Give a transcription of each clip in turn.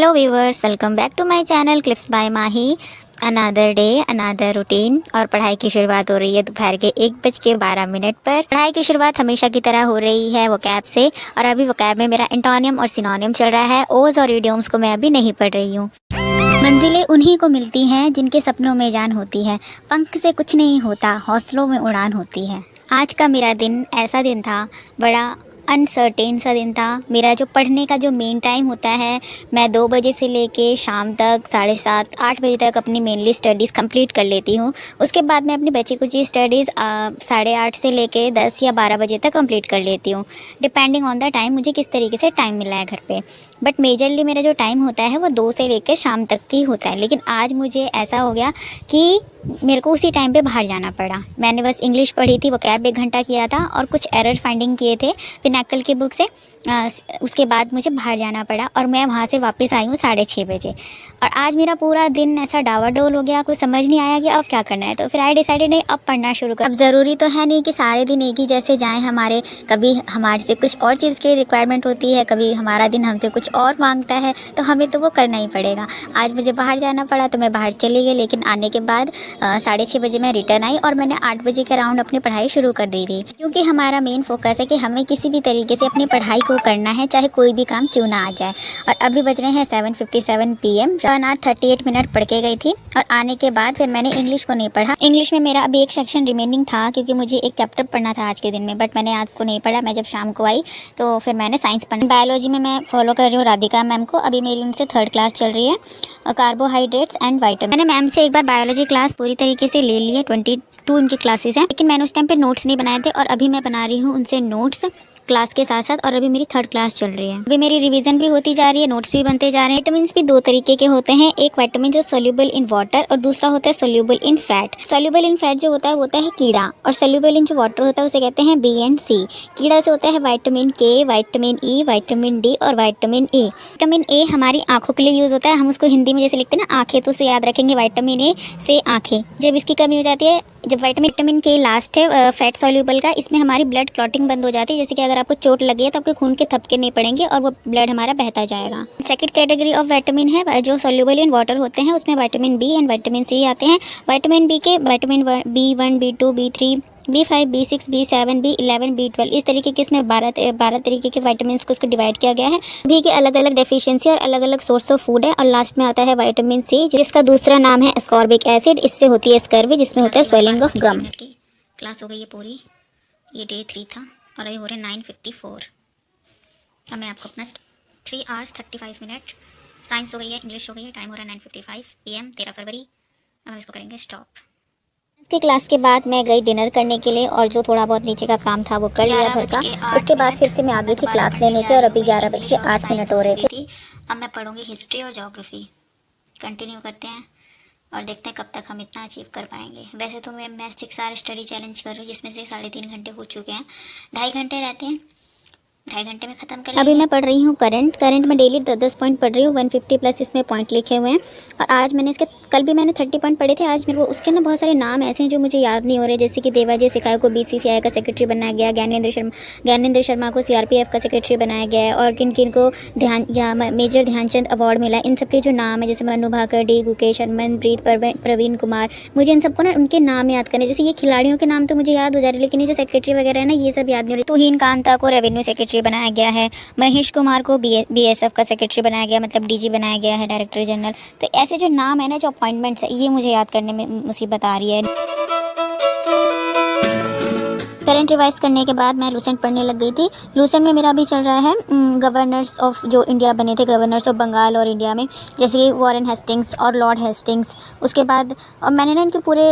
Hello viewers, welcome back to my channel clips by Mahi. Another day another routine और पढ़ाई की शुरुआत हो रही है दोपहर के 1:12 पर। पढ़ाई की शुरुआत हमेशा की तरह हो रही है वोकैब से, और अभी वोकैब में मेरा एंटोनियम और सिनोनियम चल रहा है। ओज और इडियम्स को मैं अभी नहीं पढ़ रही हूँ। मंजिलें उन्हीं को मिलती हैं जिनके सपनों में जान होती है। पंख से कुछ नहीं होता, हौसलों में उड़ान होती है। आज का मेरा दिन ऐसा दिन था, बड़ा अनसर्टेन सा दिन था। मेरा जो पढ़ने का जो मेन टाइम होता है, मैं 2 बजे से लेके शाम तक 7:30 8 बजे तक अपनी मेनली स्टडीज़ कंप्लीट कर लेती हूँ। उसके बाद मैं अपनी बची कुछ स्टडीज़ 8:30 से लेके 10 या 12 बजे तक कंप्लीट कर लेती हूँ, डिपेंडिंग ऑन द टाइम मुझे किस तरीके से टाइम मिला है घर पे। बट मेजरली मेरा जो टाइम होता है वो 2 से लेकर शाम तक की होता है। लेकिन आज मुझे ऐसा हो गया कि मेरे को उसी टाइम पे बाहर जाना पड़ा। मैंने बस इंग्लिश पढ़ी थी, वोकैब 1 घंटा किया था और कुछ एरर फाइंडिंग किए थे पिनाकल की बुक से। उसके बाद मुझे बाहर जाना पड़ा और मैं वहाँ से वापस आई हूँ 6:30 बजे। और आज मेरा पूरा दिन ऐसा डावाडोल हो गया, कुछ समझ नहीं आया कि अब क्या करना है। तो फिर आई डिसाइडेड नहीं, अब पढ़ना शुरू कर। अब ज़रूरी तो है नहीं कि सारे दिन एक ही जैसे जाएँ हमारे। कभी हमारे से कुछ और चीज़ की रिक्वायरमेंट होती है, कभी हमारा दिन हमसे कुछ और मांगता है, तो हमें तो वो करना ही पड़ेगा। आज मुझे बाहर जाना पड़ा तो मैं बाहर चली गई, लेकिन आने के बाद 6:30 बजे मैं रिटर्न आई और मैंने 8 बजे के अराउंड अपनी पढ़ाई शुरू कर दी थी। क्योंकि हमारा मेन फोकस है कि हमें किसी भी तरीके से अपनी पढ़ाई को करना है, चाहे कोई भी काम क्यों ना आ जाए। और अभी बज रहे हैं 7:57 PM। 1 आवर 38 मिनट पढ़ के गई थी और आने के बाद फिर मैंने इंग्लिश को नहीं पढ़ा। इंग्लिश में मेरा अभी एक सेक्शन रिमेनिंग था, क्योंकि मुझे एक चैप्टर पढ़ना था आज के दिन में, बट मैंने आज उसको नहीं पढ़ा। मैं जब शाम को आई तो फिर मैंने साइंस पढ़ा। बायोलॉजी में मैं फॉलो कर रही हूँ राधिका मैम को। अभी मेरी उनसे 3rd क्लास चल रही है, कार्बोहाइड्रेट्स एंड वाइटामिन। मैंने मैम से एक बार बायोलॉजी क्लास पूरी तरीके से ले ली है, 22 उनकी क्लासेस हैं, लेकिन मैंने उस टाइम पे नोट्स नहीं बनाए थे और अभी मैं बना रही हूँ उनसे नोट्स क्लास के साथ साथ। और अभी मेरी 3rd क्लास चल रही है। अभी मेरी रिवीजन भी होती जा रही है, नोट्स भी बनते जा रहे हैं। विटामिन भी 2 तरीके के होते हैं, एक विटामिन जो सोल्यूबल इन वाटर और दूसरा होता है soluble in fat. Soluble in fat जो होता है कीड़ा, और सोल्यूबल इन जो वाटर होता है उसे कहते हैं बी एंड सी। कीड़ा से होता है विटामिन के, विटामिन ई, विटामिन डी और विटामिन ए। विटामिन ए हमारी आंखों के लिए यूज होता है। हम उसको हिंदी में जैसे लिखते हैं ना आंखें, तो उसे याद रखेंगे विटामिन ए से आंखें। जब इसकी कमी हो जाती है, जब विटामिन के लास्ट है फैट सॉल्यूबल का, इसमें हमारी ब्लड क्लॉटिंग बंद हो जाती है। जैसे कि अगर आपको चोट लगी है तो आपके खून के थपके नहीं पड़ेंगे और वो ब्लड हमारा बहता जाएगा। सेकंड कैटेगरी ऑफ विटामिन है जो सॉल्यूबल इन वाटर होते हैं, उसमें vitamin B and vitamin C आते हैं। विटामिन बी के vitamin B1, B2, B3, B5, B6, B7, B11, B12 इस तरीके के इसमें 12 तरीके के विटामिन को उसको डिवाइड किया गया है। बी के अलग अलग डेफिशिएंसी और अलग अलग सोर्स ऑफ फूड है। और लास्ट में आता है विटामिन सी, जिसका दूसरा नाम है एस्कॉर्बिक एसिड। इससे होती है स्कर्वी, जिसमें होता है स्वेलिंग ऑफ गम। क्लास हो गई है पूरी, ये डे 3 था और अभी हो रहे 9:54। अब मैं आपको अपना 3 hours 35 मिनट साइंस हो गई है, इंग्लिश हो गई है, टाइम हो रहा है 9:55 PM 13 फरवरी। अब हम इसको करेंगे स्टॉप। इसके क्लास के बाद मैं गई डिनर करने के लिए, और जो थोड़ा बहुत नीचे का काम था वो कर लिया घर का। उसके बाद फिर से मैं आ गई थी क्लास लेने के, और अभी 11:08 हो रहे थे। अब मैं पढ़ूंगी हिस्ट्री और ज्योग्राफी। कंटिन्यू करते हैं और देखते हैं कब तक हम इतना अचीव कर पाएंगे। वैसे तो मैं 6 आवर स्टडी चैलेंज कर रही हूँ, जिसमें से 3.5 घंटे हो चुके हैं। 2.5 घंटे रहते हैं, 2.5 घंटे में ख़त्म कर। अभी मैं पढ़ रही हूँ करंट में डेली 10 पॉइंट पढ़ रही हूँ। 150 प्लस इसमें पॉइंट लिखे हुए हैं। और आज मैंने कल भी मैंने 30 पॉइंट पढ़े थे। आज मेरे को उसके ना बहुत सारे नाम ऐसे हैं जो मुझे याद नहीं हो रहे, जैसे कि देवाजी सिकाई को BCCI का सेक्रेटरी बनाया गया, ज्ञानेंद्र शर्मा को CRPF का सेक्रेटरी बनाया गया है, और किन किन को मेजर ध्यानचंद अवार्ड मिला। इन सबके जो नाम है, जैसे मनु भाकर, डी गुकेश, हरमनप्रीत, प्रवीण कुमार, मुझे इन सबको ना उनके नाम याद करने। जैसे ये खिलाड़ियों के नाम तो मुझे याद हो जा रहे, लेकिन ये जो सेक्रेटरी वगैरह है ना, ये सब याद नहीं हो रही। तुहीन कांता को रेवेन्यू सेक्रेटरी बनाया गया है, महेश कुमार को BSF का सेक्रेटरी बनाया गया, मतलब DG बनाया गया है, डायरेक्टर जनरल। तो ऐसे जो नाम है ना, जो अपॉइंटमेंट्स है, ये मुझे याद करने में मुसीबत आ रही है। करंट रिवाइज करने के बाद मैं लूसेंट पढ़ने लग गई थी। लूसेंट में मेरा अभी चल रहा है गवर्नर्स ऑफ जो इंडिया बने थे, गवर्नर्स ऑफ बंगाल और इंडिया में, जैसे कि वॉरेन हेस्टिंग्स और लॉर्ड हेस्टिंग्स। उसके बाद और मैंने ना इनके पूरे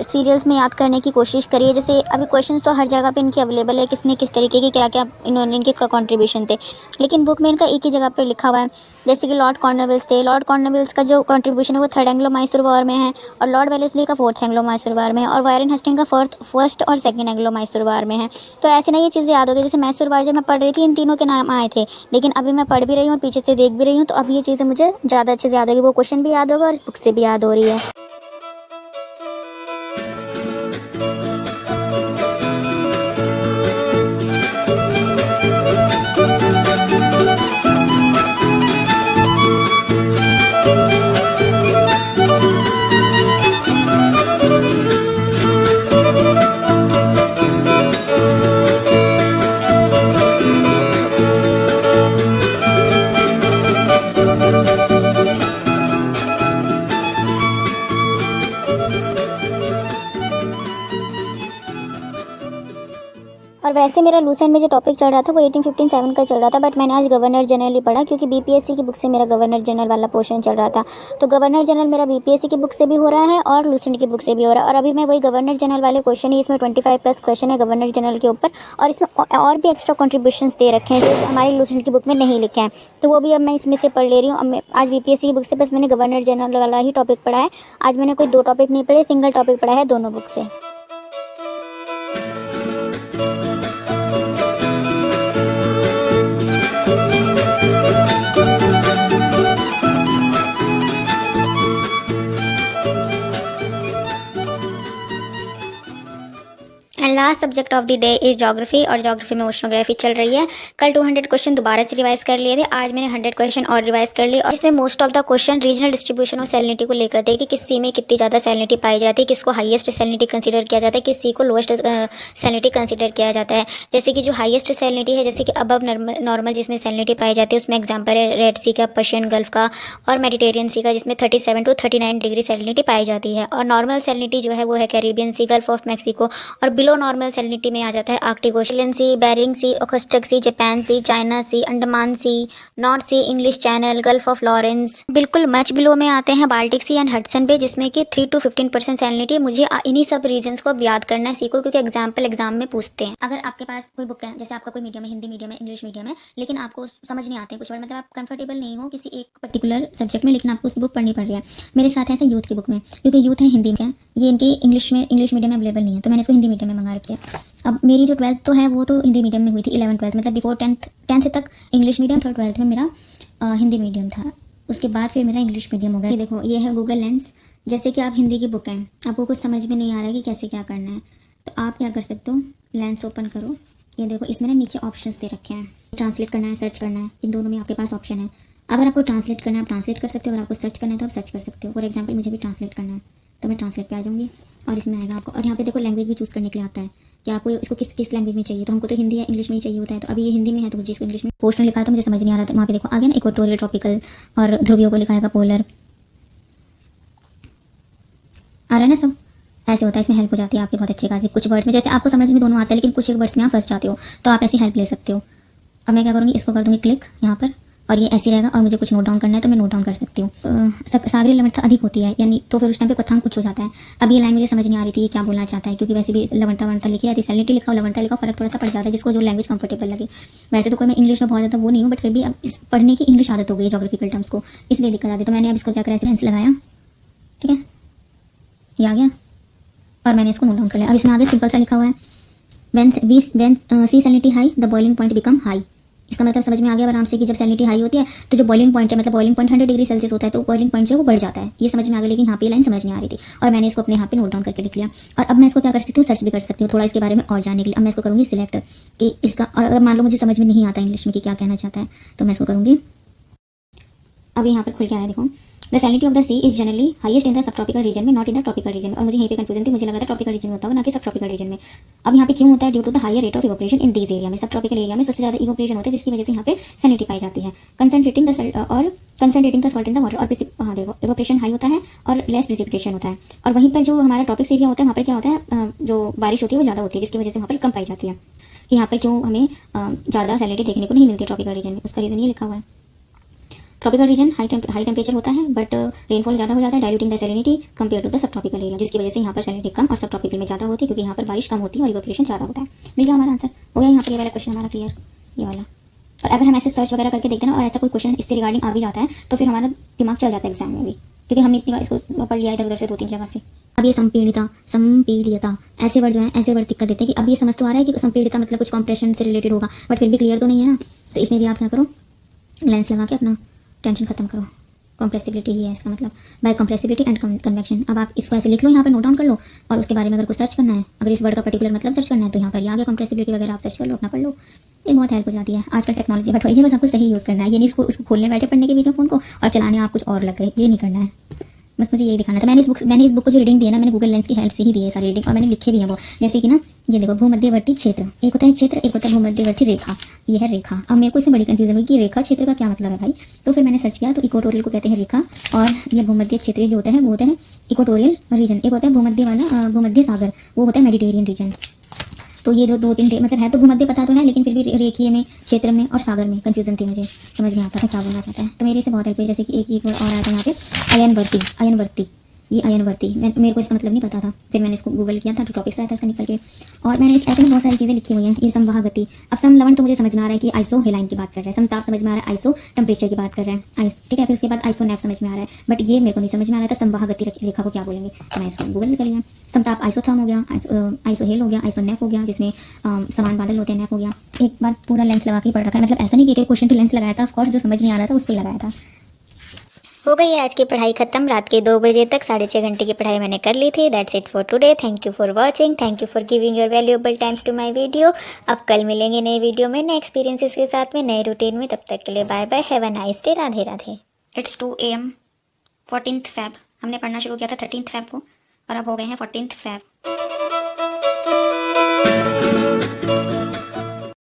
सीरियल्स में याद करने की कोशिश करी है। जैसे अभी क्वेश्चंस तो हर जगह पे इनके अवेलेबल है, किसने किस तरीके के क्या क्या इन्होंने इनके कॉन्ट्रीब्यूशन थे, लेकिन बुक में इनका एक ही जगह पर लिखा हुआ है। जैसे कि लॉर्ड कॉर्नवालिस थे, लॉर्ड कॉर्नवालिस का जो कॉन्ट्रीब्यूशन है वो 3rd एंग्लो मैसूर वॉर में है, और लॉर्ड वेलेस्ली का 4th एंग्लो मैसूर वॉर में है, और वॉरेन हेस्टिंग का 1st और 2nd एंग्लो मैसूर वॉर में है। तो ऐसे ना ये चीज़ें याद हो गई। जैसे मैसूर वार जब मैं पढ़ रही थी, इन तीनों के नाम आए थे, लेकिन अभी मैं पढ़ भी रही हूँ, पीछे से देख भी रही हूँ, तो अब ये चीज़ें मुझे ज़्यादा अच्छे से याद होगी। वो क्वेश्चन भी याद होगा और इस बुक से भी याद हो रही है। और वैसे मेरा लूसेंट में जो टॉपिक चल रहा था वो 1857 का चल रहा था, बट मैंने आज गवर्नर जनरल ही पढ़ा क्योंकि बीपीएससी की बुक से मेरा गवर्नर जनरल वाला पोर्शन चल रहा था। तो गवर्नर जनरल मेरा बीपीएससी की बुक से भी हो रहा है और लूसेंट की बुक से भी हो रहा है। और अभी मैं वही गवर्नर जनरल वाले क्वेश्चन ही, इसमें 25+ क्वेश्चन है गवर्नर जनरल के ऊपर, और इसमें और भी एक्स्ट्रा कॉन्ट्रीब्यूशंस दे रखे हैं जो हमारी लूसेंट की बुक में नहीं लिखे हैं, तो वो भी अब मैं इसमें से पढ़ ले रही हूँ। अब मैं आज बीपीएससी की बुक से बस मैंने गवर्नर जनरल वाला ही टॉपिक पढ़ा है। आज मैंने कोई 2 टॉपिक नहीं पढ़े, सिंगल टॉपिक पढ़ा है दोनों बुक से। And last subject of the day is geography, और ज्योग्राफी में ओशनोग्राफी चल रही है। कल 200 क्वेश्चन दोबारा से रिवाइज कर लिए थे, आज मैंने 100 क्वेश्चन और रिवाइज कर लिए, और इसमें most of the question regional distribution of salinity को लेकर थे कि किस सी में कितनी ज़्यादा सैलिनिटी पाई जाती है, किसको हाईएस्ट सैलिनिटी कंसिडर किया जाता है, किस सी को लोएस्ट सैलिनिटी कंसिडर किया जाता है। जैसे कि जो हाईएस्ट सैलिनिटी है, जैसे कि अबव नॉर्मल जिसमें सैलिनिटी पाई जाती है, उसमें एग्जाम्पल है रेड सी का, पर्शियन गल्फ का और मेडिटेरियन सी का, जिसमें 37 to 39 डिग्री सैलिनिटी पाई जाती है। और नॉर्मल सैलिनिटी जो है वो है Caribbean sea, gulf of Mexico, और बिलो नॉर्मल सैलिनिटी में आ जाता है Arctic ocean sea, Bering sea, Okhotsk sea, Japan sea, China sea, Andaman sea, north sea, English channel, gulf of Lawrence. बिल्कुल मच बिलो में आते हैं Baltic sea and Hudson bay, जिसमें कि 3 to 15% सैलिनिटी। मुझे इन्हीं सब रीजन्स को अब याद करना है, सीखो, क्योंकि एग्जाम में पूछते हैं। अगर आपके पास कोई बुक है, जैसे आपका कोई मीडियम है, हिंदी मीडियम है, इंग्लिश मीडियम है, लेकिन आपको समझ नहीं आते कुछ वर्ड, मतलब आप कंफर्टेबल नहीं हो किसी एक पर्टिकुलर सब्जेक्ट में, लेकिन आपको उसकी बुक पढ़नी पड़ रही है। मेरे साथ ऐसे यूथ की बुक में, क्योंकि यूथ है हिंदी में, ये इनकी इंग्लिश मीडियम में अवेलेबल नहीं है, तो मैंने इसको हिंदी मीडियम में मंगा रखी है। अब मेरी जो 12th तो है वो तो हिंदी मीडियम में हुई थी, 11th 12th मतलब बिफोर 10th तक इंग्लिश मीडियम, थर्ड 12th में मेरा हिंदी मीडियम था। उसके बाद फिर मेरा इंग्लिश मीडियम हो गया। ये देखो, ये है गूगल लेंस। जैसे कि आप हिंदी की बुक है, आपको कुछ समझ में नहीं आ रहा है कि कैसे क्या करना है, तो आप क्या कर सकते हो, लेंस ओपन करो। ये देखो, इसमें ना नीचे ऑप्शंस दे रखे हैं, ट्रांसलेट करना है, सर्च करना है, इन दोनों में आपके पास ऑप्शन है। अगर आपको ट्रांसलेट करना है आप ट्रांसलेट कर सकते हो, अगर आपको सर्च करना है तो आप सर्च कर सकते हो। फॉर एग्जाम्पल मुझे भी ट्रांसलेट करना है तो मैं ट्रांसलेट पे आ जाऊँगी और इसमें आएगा आपको। और यहाँ पे देखो लैंग्वेज भी चूज़ करने के लिए आता है कि आपको इसको किस लैंग्वेज में चाहिए। तो हमको तो हिंदी या इंग्लिश में ही चाहिए होता है, तो अभी ये हिंदी में है तो मुझे इसको इंग्लिश में। पोर्शन लिखा था, मुझे समझ नहीं आ रहा था, वहाँ पे देखो आ गया ना, इक्वेटोरियल, ट्रॉपिकल और ध्रुवियों को लिखा है, पोलर आ रहा है ना सब। ऐसे होता है, इसमें हेल्प हो जाती है आपकी बहुत अच्छी खासी। कुछ वर्ड्स में जैसे आपको समझ में दोनों आता है, लेकिन कुछ एक वर्ड्स में आप फंस जाते हो, तो आप ऐसी हेल्प ले सकते हो। अब मैं क्या करूँगी, इसको कर दूँगी क्लिक यहाँ पर, और ये ऐसे रहेगा, और मुझे कुछ नोट डाउन करना है तो मैं नोट डाउन कर सकती हूँ। सागरी लवणता अधिक होती है, यानी तो फिर उस टाइम पे कथांक कुछ हो जाता है। अब ये लाइन मुझे समझ नहीं आ रही थी ये क्या बोलना चाहता है, क्योंकि वैसे भी लवणता लिखी रहती है, सैलिनिटी लिखा हो, लवणता लिखा, फर्क थोड़ा सा पड़ जाता है, जिसको जो लैंग्वेज कंफर्टेबल लगे। वैसे तो कोई मैं इंग्लिश में बहुत ज़्यादा वो नहीं हूँ, बट फिर भी अब इस पढ़ने की इंग्लिश आदत हो गई ज्योग्राफिकल टर्म्स को, इसलिए दिक्कत आती है। तो मैंने अब इसको क्या करा, लेंस लगाया, ठीक है, ये आ गया, और मैंने इसको नोट डाउन कर लिया। अब इसमें आगे सिंपल सा लिखा हुआ है, when sea salinity high the boiling point become high. इसका मतलब समझ में आ गया आराम से कि जब सैलिनिटी हाई होती है तो जो बॉइलिंग पॉइंट है, मतलब बॉइलिंग पॉइंट 100 डिग्री सेल्सियस होता है, तो बॉइलिंग पॉइंट जो है वो बढ़ जाता है। ये समझ में आ गया, लेकिन यहाँ पे लाइन समझ नहीं आ रही थी, और मैंने इसको अपने यहाँ पे नोट डाउन करके लिख लिया। और अब मैं इसको क्या कर सकती हूँ, सर्च भी कर सकती हूँ थोड़ा इसके बारे में और जानने के लिए। अब मैं इसको करूँगी सिलेक्ट कि इसका, और अगर मान लो मुझे समझ में नहीं आता इंग्लिश में कि क्या कहना चाहता है, तो मैं इसको करूँगी। अब यहाँ पर खुल के आया, देखो, the salinity of the sea is generally highest in the subtropical region में, not in the tropical region में। और मुझे यहीं पे कंफ्यूजन थी, मुझे लगा था ट्रॉपिकल रीजन में होता होगा, ना कि सब ट्रॉपिकल रीजन में। अब यहाँ पे क्यों होता है, due to the higher rate of evaporation in these area में। सब ट्रॉपिकल एरिया में सबसे ज़्यादा इवोपरेशन होता है, जिसकी वजह से यहाँ पे सैलिनिटी पाई जाती है। Concentrating the salt in the water, और हाँ देखो, इवोपरेशन हाई होता है और लेस प्रेसिपिटेशन होता है। और वहीं पर जो हमारा ट्रॉपिक्स एरिया होता है, वहाँ पर क्या होता है, जो बारिश होती है वो ज़्यादा होती है, जिसकी वजह से वहाँ पर कम पाई जाती है। कि यहाँ पर क्यों हमें ज़्यादा सैलिनिटी देखने को नहीं मिलती ट्रॉपिकल रीजन में, उसका रीज़न ये लिखा हुआ है। ट्रॉपिकल रीजन हाई टेम्परेचर होता है, बट रेनफॉल ज़्यादा हो जाता है, diluting the salinity compare to the subtropical area, जिसकी वजह से यहाँ पर सैलिनिटी कम और सब ट्रॉपिकल में ज़्यादा होती है, क्योंकि यहाँ पर बारिश कम होती है और इवोपरेशन ज़्यादा होता है। मिल गया हमारा आंसर, हो गया यहाँ पर ये वाला क्वेश्चन हमारा क्लियर, ये वाला। और अगर हम ऐसे सर्च वगैरह करके देखते हैं ना, और ऐसा कोई क्वेश्चन इससे रिगार्डिंग आ भी जाता है, तो फिर हमारा दिमाग चल जाता है एग्जाम में भी, क्योंकि हमने इतनी बार इसको पढ़ लिया इधर उधर से 2-3 जगह से। अब ये संपीड़िता ऐसे वर्ड जो है, ऐसे वर्ड दिक्कत देते हैं कि अब ये समझ तो आ रहा है कि संपीड़िता मतलब कुछ कॉम्प्रेशन से रिलेटेड होगा, बट फिर भी क्लियर तो नहीं है ना। तो इसमें भी आप क्या करो, लेंस लगा के अपना टेंशन खत्म करो। कॉम्प्रेसिबिलिटी ही है इसका मतलब, बाय कॉम्प्रेसिबिलिटी एंड कन्वेक्शन। अब आप इसको ऐसे लिख लो, यहाँ पर नोट डाउन कर लो, और उसके बारे में अगर कुछ सर्च करना है, अगर इस वर्ड का पर्टिकुलर मतलब सर्च करना है, तो यहाँ पर आगे कॉम्प्रेसिबिलिटी वगैरह आप सर्च कर लो, अपना पढ़ लो। ये बहुत हेल्प हो जाती है आजकल टेक्नोलॉजी, बट वही बस आपको सही यूज़ करना है। ये नहीं इसको खोलने बैठे पढ़ने के बीच में फ़ोन को और चलाने आप कुछ और लग गए, ये नहीं करना है। बस मुझे यही दिखाना था। मैंने इस बुक को जो रीडिंग दी है ना, मैंने गूगल लेंस की हेल्प से ही दी है सारी रीडिंग, और मैंने लिखे भी हैं वो, जैसे कि ना ये देखो, भूमध्यवर्ती क्षेत्र, एक होता है क्षेत्र, एक होता है भूमध्यवर्ती रेखा, ये है रेखा। अब मेरे को इसमें बड़ी कंफ्यूजन हुई कि रेखा क्षेत्र का क्या मतलब है भाई, तो फिर मैंने सर्च किया, तो इक्वेटोरियल को कहते हैं रेखा, और ये भूमध्य क्षेत्रीय जो होता है वो होता है इक्वेटोरियल रीजन। एक होता है भूमध्य वाला, भूमध्य सागर, वो होता है मेडिटेरियन रीजन। तो ये जो 2-3 थे, मतलब है तो भूमध्य पता तो है, लेकिन फिर भी रेखीय में, क्षेत्र में और सागर में कंफ्यूजन थी, मुझे समझ में आता था क्या बोलना चाहता है। तो मेरे से बहुत हेल्प हुई। जैसे कि एक और आया था यहाँ पे अयनवर्ती, ये अयनवर्ती, मेरे को इसका मतलब नहीं पता था, फिर मैंने इसको गूगल किया था तो टॉपिक्स आया था इसका निकल के। और मैंने ऐसे में बहुत सारी चीज़ें लिखी हुई हैं। ये समवाह गति, अब समलवण तो मुझे समझ में आ रहा है कि आइसो हेलाइन की बात कर रहे हैं, समताप समझ में आ रहा है, आइसो टेम्परेचर की बात कर रहे हैं, आइस ठीक है। फिर उसके बाद आइसोनेफ समझ में आ रहा है, बट ये मेरे को नहीं समझ में आ रहा था समवाह गति रेखा को क्या बोलेंगे, तो मैं इसको गूगल कर लिया। समताप आइसोथर्म हो गया, आइसोहेल हो गया, आइसोनेफ हो गया, जिसमें समान बादल होते हैं, नेफ हो गया। एक बार पूरा लेंस लगा के पढ़ रखा है, मतलब ऐसा नहीं कि क्वेश्चन पे लेंस लगाया था, ऑफकोर्स जो समझ नहीं आ रहा था उस पर लगाया था। हो गई है आज की पढ़ाई खत्म। रात के 2 बजे तक 6.5 घंटे की पढ़ाई मैंने कर ली थी। That's it for today. Thank you for watching, thank you for giving your valuable times to my video. अब कल मिलेंगे नए वीडियो में, नए एक्सपीरियंसेस के साथ में, नए रूटीन में। तब तक के लिए bye bye, have a nice day, Radhe Radhe. It's 2 AM 14th Feb। हमने पढ़ना शुरू किया था 13th Feb को और अब हो गए हैं 14th Feb।